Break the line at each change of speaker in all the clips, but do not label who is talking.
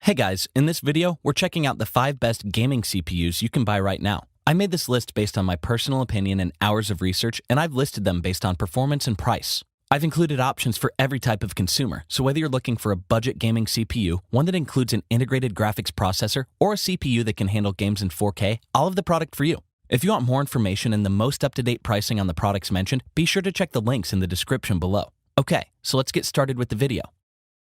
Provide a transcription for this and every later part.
Hey guys, in this video, we're checking out the 5 best gaming CPUs you can buy right now. I made this list based on my personal opinion and hours of research, and I've listed them based on performance and price. I've included options for every type of consumer, so whether you're looking for a budget gaming CPU, one that includes an integrated graphics processor, or a CPU that can handle games in 4K, I'll have the product for you. If you want more information and the most up-to-date pricing on the products mentioned, be sure to check the links in the description below. Okay, so let's get started with the video.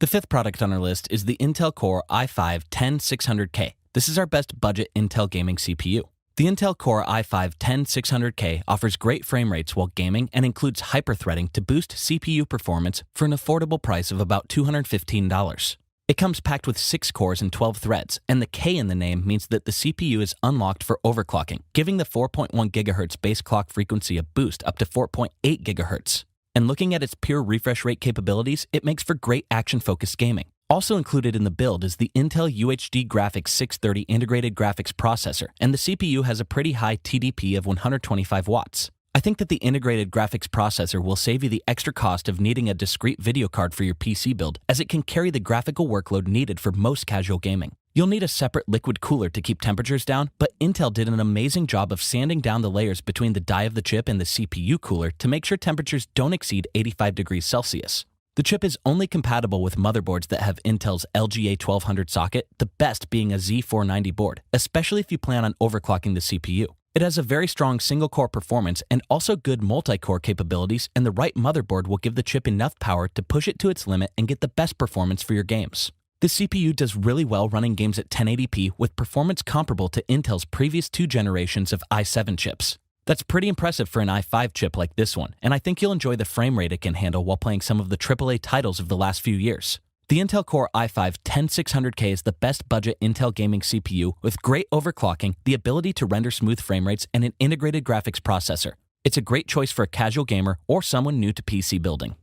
The 5th product on our list is the Intel Core i5-10600K. This is our best budget Intel gaming CPU. The Intel Core i5-10600K offers great frame rates while gaming and includes hyper-threading to boost CPU performance for an affordable price of about $215. It comes packed with 6 cores and 12 threads, and the K in the name means that the CPU is unlocked for overclocking, giving the 4.1 GHz base clock frequency a boost up to 4.8 GHz. And looking at its pure refresh rate capabilities, it makes for great action-focused gaming. Also included in the build is the Intel UHD Graphics 630 integrated graphics processor, and the CPU has a pretty high TDP of 125 watts. I think that the integrated graphics processor will save you the extra cost of needing a discrete video card for your PC build, as it can carry the graphical workload needed for most casual gaming. You'll need a separate liquid cooler to keep temperatures down, but Intel did an amazing job of sanding down the layers between the die of the chip and the CPU cooler to make sure temperatures don't exceed 85 degrees Celsius. The chip is only compatible with motherboards that have Intel's LGA 1200 socket, the best being a Z490 board, especially if you plan on overclocking the CPU. It has a very strong single-core performance and also good multi-core capabilities, and the right motherboard will give the chip enough power to push it to its limit and get the best performance for your games. The CPU does really well running games at 1080p with performance comparable to Intel's previous 2 generations of i7 chips. That's pretty impressive for an i5 chip like this one, and I think you'll enjoy the frame rate it can handle while playing some of the AAA titles of the last few years. The Intel Core i5-10600K is the best budget Intel gaming CPU with great overclocking, the ability to render smooth frame rates, and an integrated graphics processor. It's a great choice for a casual gamer or someone new to PC building.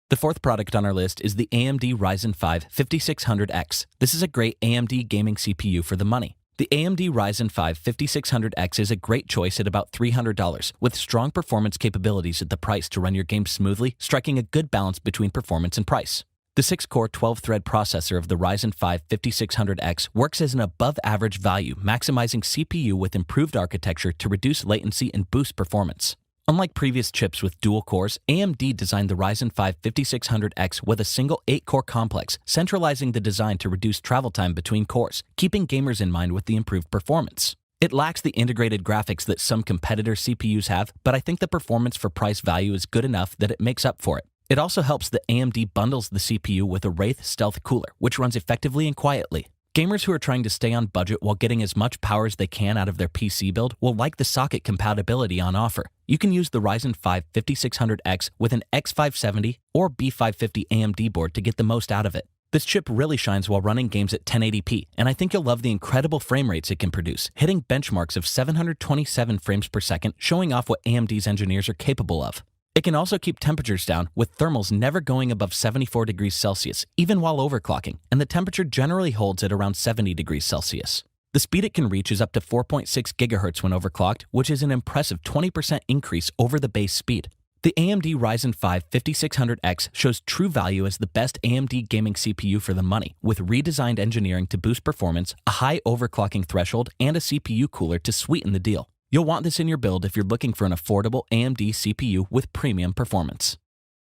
The 4th product on our list is the AMD Ryzen 5 5600X. This is a great AMD gaming CPU for the money. The AMD Ryzen 5 5600X is a great choice at about $300, with strong performance capabilities at the price to run your game smoothly, striking a good balance between performance and price. The 6-core 12-thread processor of the Ryzen 5 5600X works as an above-average value, maximizing CPU with improved architecture to reduce latency and boost performance. Unlike previous chips with dual cores, AMD designed the Ryzen 5 5600X with a single 8-core complex, centralizing the design to reduce travel time between cores, keeping gamers in mind with the improved performance. It lacks the integrated graphics that some competitor CPUs have, but I think the performance for price value is good enough that it makes up for it. It also helps that AMD bundles the CPU with a Wraith Stealth cooler, which runs effectively and quietly. Gamers who are trying to stay on budget while getting as much power as they can out of their PC build will like the socket compatibility on offer. You can use the Ryzen 5 5600X with an X570 or B550 AMD board to get the most out of it. This chip really shines while running games at 1080p, and I think you'll love the incredible frame rates it can produce, hitting benchmarks of 727 frames per second, showing off what AMD's engineers are capable of. It can also keep temperatures down, with thermals never going above 74 degrees Celsius, even while overclocking, and the temperature generally holds at around 70 degrees Celsius. The speed it can reach is up to 4.6 GHz when overclocked, which is an impressive 20% increase over the base speed. The AMD Ryzen 5 5600X shows true value as the best AMD gaming CPU for the money, with redesigned engineering to boost performance, a high overclocking threshold, and a CPU cooler to sweeten the deal. You'll want this in your build if you're looking for an affordable AMD CPU with premium performance.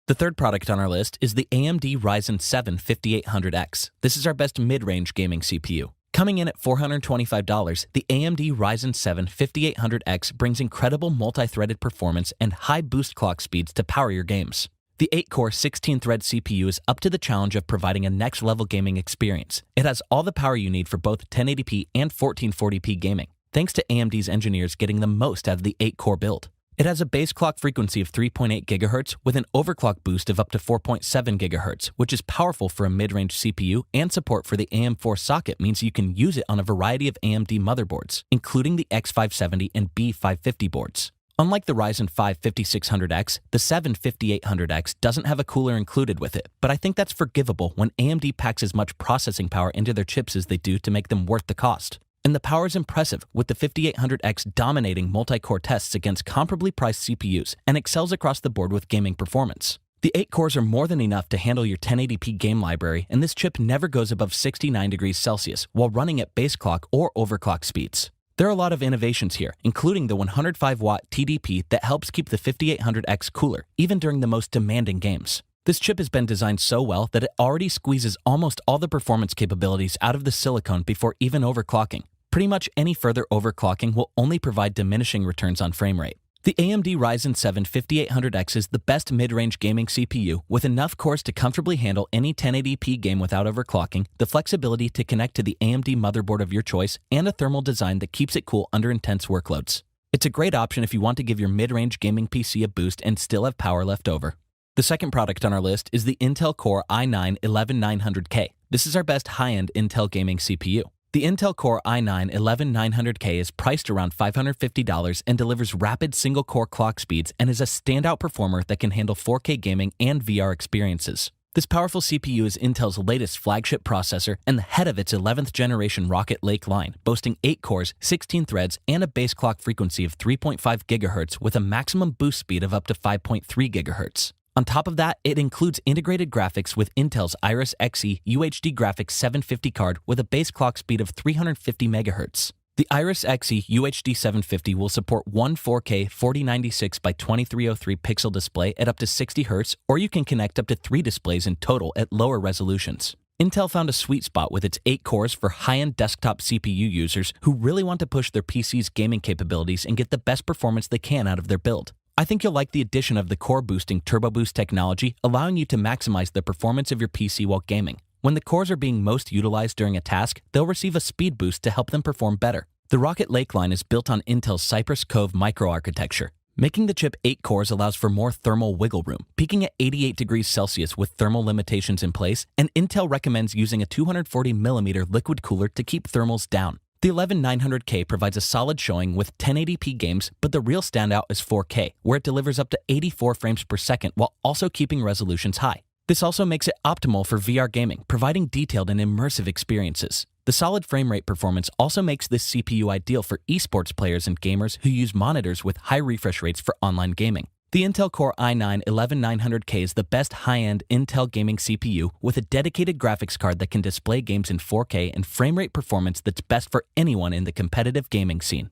The 3rd product on our list is the AMD Ryzen 7 5800X. This is our best mid-range gaming CPU. Coming in at $425, the AMD Ryzen 7 5800X brings incredible multi-threaded performance and high boost clock speeds to power your games. The 8-core 16-thread CPU is up to the challenge of providing a next-level gaming experience. It has all the power you need for both 1080p and 1440p gaming, thanks to AMD's engineers getting the most out of the 8-core build. It has a base clock frequency of 3.8 GHz with an overclock boost of up to 4.7 GHz, which is powerful for a mid-range CPU, and support for the AM4 socket means you can use it on a variety of AMD motherboards, including the X570 and B550 boards. Unlike the Ryzen 5 5600X, the 7 5800X doesn't have a cooler included with it, but I think that's forgivable when AMD packs as much processing power into their chips as they do to make them worth the cost. And the power is impressive, with the 5800X dominating multi-core tests against comparably priced CPUs and excels across the board with gaming performance. The 8 cores are more than enough to handle your 1080p game library, and this chip never goes above 69 degrees Celsius while running at base clock or overclock speeds. There are a lot of innovations here, including the 105-watt TDP that helps keep the 5800X cooler, even during the most demanding games. This chip has been designed so well that it already squeezes almost all the performance capabilities out of the silicon before even overclocking. Pretty much any further overclocking will only provide diminishing returns on frame rate. The AMD Ryzen 7 5800X is the best mid-range gaming CPU with enough cores to comfortably handle any 1080p game without overclocking, the flexibility to connect to the AMD motherboard of your choice, and a thermal design that keeps it cool under intense workloads. It's a great option if you want to give your mid-range gaming PC a boost and still have power left over. The second product on our list is the Intel Core i9-11900K. This is our best high-end Intel gaming CPU. The Intel Core i9-11900K is priced around $550 and delivers rapid single-core clock speeds and is a standout performer that can handle 4K gaming and VR experiences. This powerful CPU is Intel's latest flagship processor and the head of its 11th generation Rocket Lake line, boasting 8 cores, 16 threads, and a base clock frequency of 3.5 GHz with a maximum boost speed of up to 5.3 GHz. On top of that, it includes integrated graphics with Intel's Iris Xe UHD Graphics 750 card with a base clock speed of 350 MHz. The Iris Xe UHD 750 will support one 4K 4096 by 2303 pixel display at up to 60 Hz, or you can connect up to 3 displays in total at lower resolutions. Intel found a sweet spot with its 8 cores for high-end desktop CPU users who really want to push their PC's gaming capabilities and get the best performance they can out of their build. I think you'll like the addition of the core-boosting Turbo Boost technology, allowing you to maximize the performance of your PC while gaming. When the cores are being most utilized during a task, they'll receive a speed boost to help them perform better. The Rocket Lake line is built on Intel's Cypress Cove microarchitecture. Making the chip 8 cores allows for more thermal wiggle room, peaking at 88 degrees Celsius with thermal limitations in place, and Intel recommends using a 240mm liquid cooler to keep thermals down. The 11900K provides a solid showing with 1080p games, but the real standout is 4K, where it delivers up to 84 frames per second while also keeping resolutions high. This also makes it optimal for VR gaming, providing detailed and immersive experiences. The solid frame rate performance also makes this CPU ideal for esports players and gamers who use monitors with high refresh rates for online gaming. The Intel Core i9-11900K is the best high-end Intel gaming CPU with a dedicated graphics card that can display games in 4K and frame rate performance that's best for anyone in the competitive gaming scene.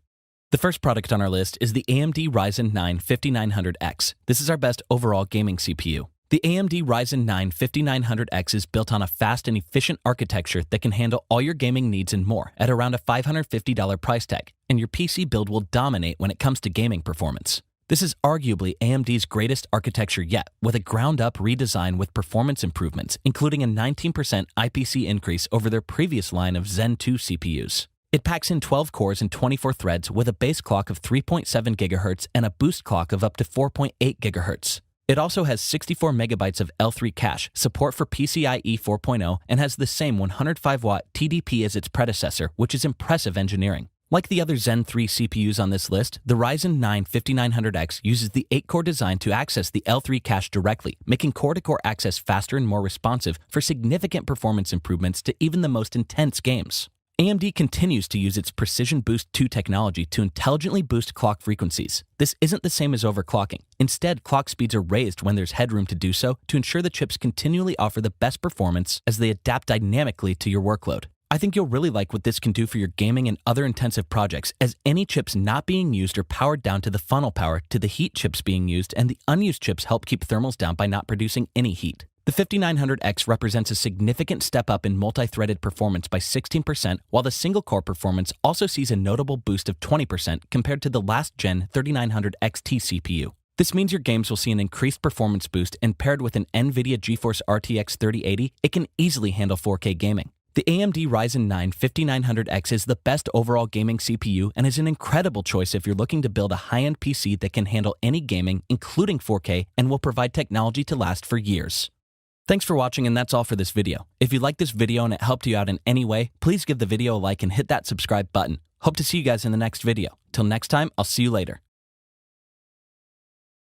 The first product on our list is the AMD Ryzen 9 5900X. This is our best overall gaming CPU. The AMD Ryzen 9 5900X is built on a fast and efficient architecture that can handle all your gaming needs and more at around a $550 price tag, and your PC build will dominate when it comes to gaming performance. This is arguably AMD's greatest architecture yet, with a ground-up redesign with performance improvements, including a 19% IPC increase over their previous line of Zen 2 CPUs. It packs in 12 cores and 24 threads with a base clock of 3.7 GHz and a boost clock of up to 4.8 GHz. It also has 64 megabytes of L3 cache, support for PCIe 4.0, and has the same 105-watt TDP as its predecessor, which is impressive engineering. Like the other Zen 3 CPUs on this list, the Ryzen 9 5900X uses the 8-core design to access the L3 cache directly, making core-to-core access faster and more responsive for significant performance improvements to even the most intense games. AMD continues to use its Precision Boost 2 technology to intelligently boost clock frequencies. This isn't the same as overclocking. Instead, clock speeds are raised when there's headroom to do so to ensure the chips continually offer the best performance as they adapt dynamically to your workload. I think you'll really like what this can do for your gaming and other intensive projects, as any chips not being used are powered down to the funnel power to the heat chips being used, and the unused chips help keep thermals down by not producing any heat. The 5900X represents a significant step up in multi-threaded performance by 16%, while the single-core performance also sees a notable boost of 20% compared to the last-gen 3900 XT CPU. This means your games will see an increased performance boost, and paired with an NVIDIA GeForce RTX 3080, it can easily handle 4K gaming. The AMD Ryzen 9 5900X is the best overall gaming CPU and is an incredible choice if you're looking to build a high-end PC that can handle any gaming, including 4K, and will provide technology to last for years. Thanks for watching, and that's all for this video. If you liked this video and it helped you out in any way, please give the video a like and hit that subscribe button. Hope to see you guys in the next video. Till next time, I'll see you later.